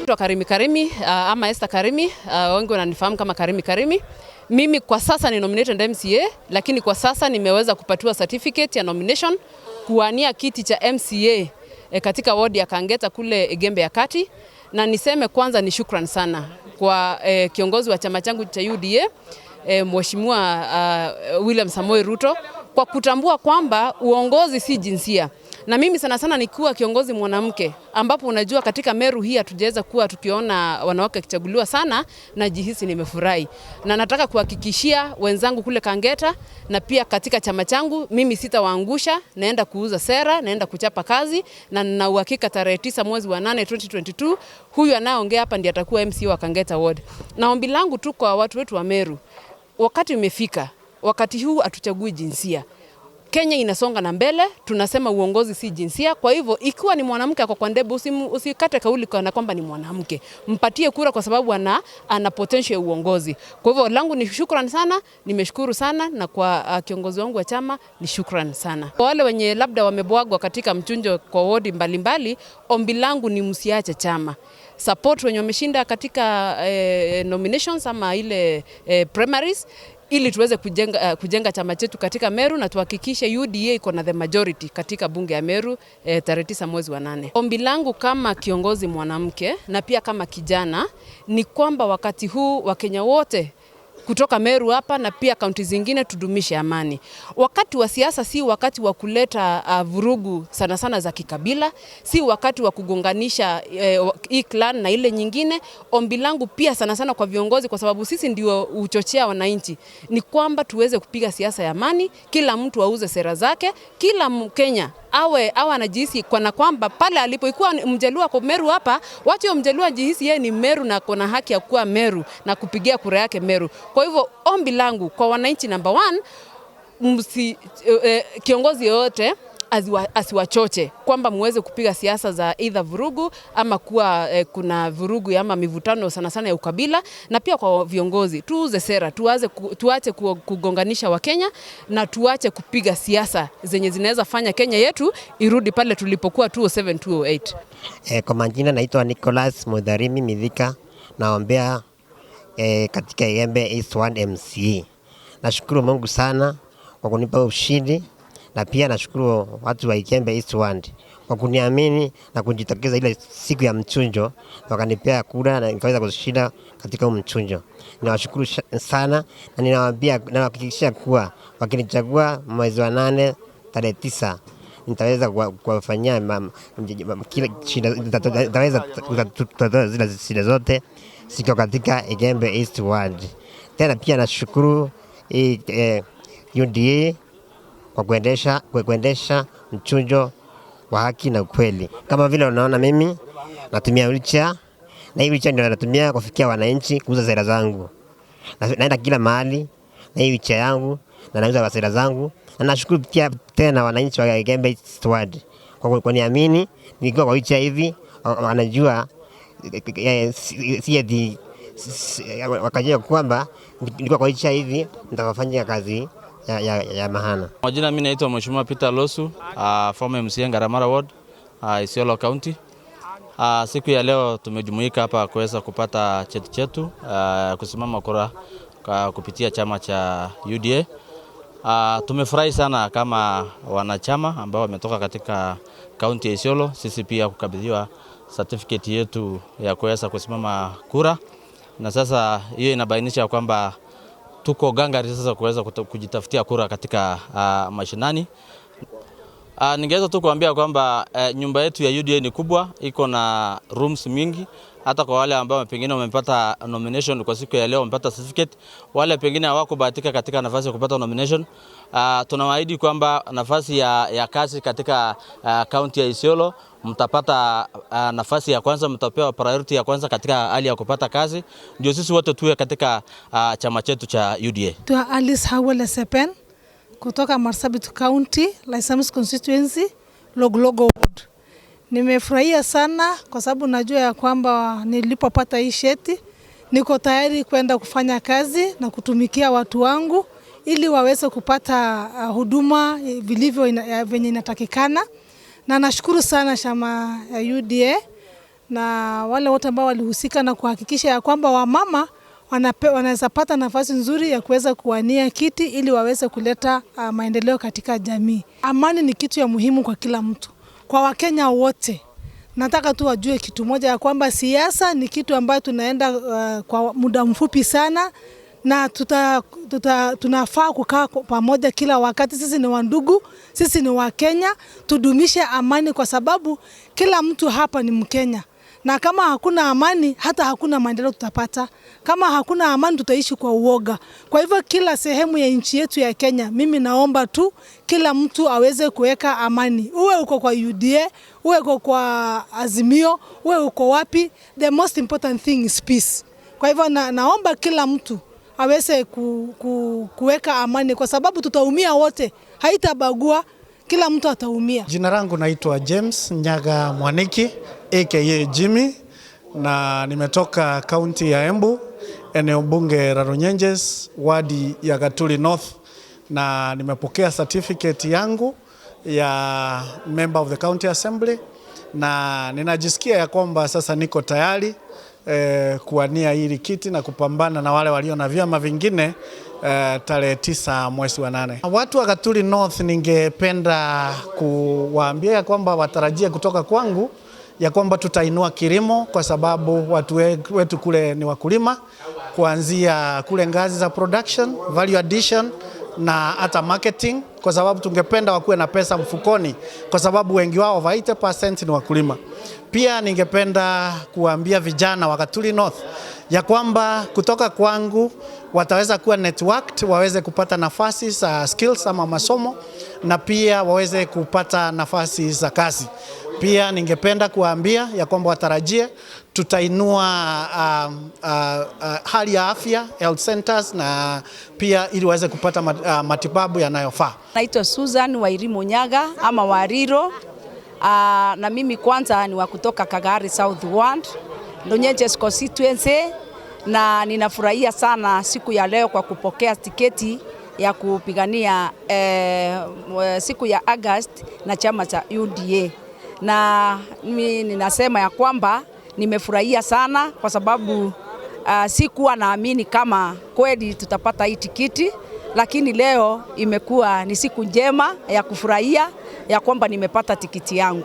Naitwa Karimi ama Esther Karimi, wengi wananifahamu kama Karimi. Mimi kwa sasa ni nominated MCA, lakini kwa sasa nimeweza kupatiwa certificate ya nomination kuwania kiti cha MCA katika ward ya Kangeta kule Gembe ya Kati, na niseme kwanza ni shukrani sana kwa kiongozi wa chama changu cha UDA Mheshimiwa William Samoei Ruto kwa kutambua kwamba uongozi si jinsia. Na mimi sana sana nikiwa kiongozi mwanamke, ambapo unajua katika Meru hii hatujaweza kuwa tukiona wanawake kichaguliwa sana, na jihisi nimefurahi. Na nataka kuhakikishia wenzangu kule Kangeta na pia katika chama changu, mimi sitawaangusha, naenda kuuza sera, naenda kuchapa kazi, na nina uhakika tarehe 9 mwezi wa 8 2022 huyu anayeongea hapa ndiye atakuwa MCA wa Kangeta Ward. Na ombi langu tu kwa watu wetu wa Meru, wakati umefika, wakati huu hatuchagui jinsia. Kenya inasonga na mbele, tunasema uongozi si jinsia. Kwa hivyo ikiwa ni mwanamke ako kwa ndebe, usikate kauli kana kwamba ni mwanamke. Mpatie kura kwa sababu ana potential ya uongozi. Kwa hivyo langu ni shukrani sana, nimeshukuru sana, na kwa kiongozi wangu wa chama ni shukrani sana. Kwa wale wenye labda wamebwagwa katika mchunjo kwa wodi mbalimbali, ombi langu ni msiache chama. Support wenye wameshinda katika nominations ama ile primaries, ili tuweze kujenga chama chetu katika Meru na tuhakikishe UDA iko na the majority katika bunge ya Meru tarehe 9 mwezi wa 8. Ombi langu kama kiongozi mwanamke na pia kama kijana ni kwamba wakati huu Wakenya wote kutoka Meru hapa na pia kaunti zingine tudumishe amani. Wakati wa siasa si wakati wa kuleta vurugu sana sana za kikabila, si wakati wa kugonganisha hii clan na ile nyingine. Ombi langu pia sana sana kwa viongozi, kwa sababu sisi ndio uchochea wananchi, ni kwamba tuweze kupiga siasa ya amani, kila mtu auze sera zake, kila Mkenya awe anajihisi kana kwamba pale alipokuwa mjaluo kwa Meru hapa, wacha mjaluo ajihisi yeye ni Meru na kuna haki ya kuwa Meru na kupigia kura yake Meru. Kwa hivyo ombi langu kwa wananchi, number 1, kiongozi yote asiwachoche kwamba muweze kupiga siasa za either vurugu ama kuwa kuna vurugu ama mivutano sana sana ya ukabila. Na pia kwa viongozi, tuuze sera, tuache kugonganisha Wakenya na tuache kupiga siasa zenye zinaweza fanya Kenya yetu irudi pale tulipokuwa 2007-2008. Kwa majina naitwa Nicholas Mudharimi Mithika, naombea katika Gembe East Ward MCA. Nashukuru Mungu sana kwa kunipa ushindi, na pia nashukuru watu wa Gembe East Ward kwa kuniamini na kujitokeza ile siku ya mchunjo, wakanipea kura na nikaweza kushinda katika mchunjo. Ninawashukuru sana, na ninawaambia na kuhakikishia kuwa wakinichagua mwezi wa 8 tarehe 9 nitaweza kuwafanyia kila shida, nitaweza kutatua zile shida zote siko katika Gembe East Ward. Tena pia nashukuru UDA kwa kuendesha mchunjo wa haki na ukweli. Kama vile unaona mimi natumia wheelchair, na hii wheelchair ndio natumia kufikia wananchi kuuza sera zangu. Naenda kila mahali na hii wheelchair yangu na nauza sera zangu. Na nashukuru pia tena wananchi wa Gembe East Ward kwa kuniamini. Nikiwa kwa wheelchair hivi wanajua wakajua kwamba nilikuwa kwa wheelchair hivi nitafanya kazi ya mahana. Majina mimi naitwa Mheshimiwa Peter Losu, former MCA Ngaramara Ward, Isiolo County. Siku ya leo tumejumuika hapa kuweza kupata cheti chetu kusimama kura kupitia chama cha UDA. Tumefurahi sana kama wanachama ambao wametoka katika kaunti ya Isiolo, sisi pia kukabidhiwa certificate yetu ya kuweza kusimama kura, na sasa hiyo inabainisha kwamba tuko gangari sasa kuweza kujitafutia kura katika mashinani. Ningeweza tu kuambia kwamba nyumba yetu ya UDA ni kubwa, iko na rooms mingi. Hata kwa wale ambao pengine wamepata nomination kwa siku ya leo, wamepata certificate, wale pengine hawakubahatika katika nafasi ya kupata nomination, tunawaahidi kwamba nafasi ya kazi katika county ya Isiolo mtapata nafasi ya kwanza, mtapewa priority ya kwanza katika hali ya kupata kazi. Ndio sisi wote tuwe katika chama chetu cha UDA. Tua Alice Hawele Sepen kutoka Marsabit County, Laisamis constituency, Loglogo Ward. Nimefurahia sana kwa sababu najua ya kwamba nilipopata hii cheti niko tayari kwenda kufanya kazi na kutumikia watu wangu ili waweze kupata huduma vilivyo venye inatakikana. Na nashukuru sana chama ya UDA na wale wote ambao walihusika na kuhakikisha ya kwamba wamama wanaweza pata nafasi nzuri ya kuweza kuwania kiti ili waweze kuleta maendeleo katika jamii. Amani ni kitu ya muhimu kwa kila mtu, kwa Wakenya wote. Nataka tu wajue kitu moja ya kwamba siasa ni kitu ambayo tunaenda kwa muda mfupi sana, na tunafaa kukaa pamoja kila wakati. Sisi ni wandugu, sisi ni Wakenya, tudumishe amani kwa sababu kila mtu hapa ni Mkenya. Na kama hakuna amani, hata hakuna maendeleo tutapata. Kama hakuna amani, tutaishi kwa uoga. Kwa hivyo kila sehemu ya nchi yetu ya Kenya, mimi naomba tu kila mtu aweze kuweka amani. Uwe uko kwa UDA, uwe uko kwa Azimio, uwe uko wapi, the most important thing is peace. Kwa hivyo naomba kila mtu aweze kuweka amani kwa sababu tutaumia wote, haitabagua, kila mtu ataumia. Jina langu naitwa James Nyaga Mwaniki aka Jimmy, na nimetoka kaunti ya Embu, eneo bunge la Runyenjes, wadi ya Gatuli North, na nimepokea certificate yangu ya member of the county assembly, na ninajisikia ya kwamba sasa niko tayari kuwania hili kiti na kupambana na wale walio na vyama vingine tarehe 9 mwezi wa 8. Watu wa Gatuli North ningependa kuwaambia ya kwamba watarajie kutoka kwangu ya kwamba tutainua kilimo, kwa sababu watu wetu kule ni wakulima, kuanzia kule ngazi za production, value addition na hata marketing, kwa sababu tungependa wakuwe na pesa mfukoni, kwa sababu wengi wao over 80% ni wakulima. Pia ningependa kuambia vijana wa Gatuli North ya kwamba kutoka kwangu wataweza kuwa networked, waweze kupata nafasi za skills ama masomo, na pia waweze kupata nafasi za kazi. Pia ningependa kuambia ya kwamba watarajie tutainua hali ya afya, health centers, na pia ili waweze kupata matibabu yanayofaa. Naitwa Susan Wairimu Nyaga ama Wariro. Na mimi kwanza ni wa kutoka Kagari South Ward, Runyenjes constituency, na ninafurahia sana siku ya leo kwa kupokea tiketi ya kupigania siku ya August na chama cha UDA. Na mimi ninasema ya kwamba nimefurahia sana kwa sababu sikuwa naamini kama kweli tutapata hii tiketi, lakini leo imekuwa ni siku njema ya kufurahia ya kwamba nimepata tiketi yangu.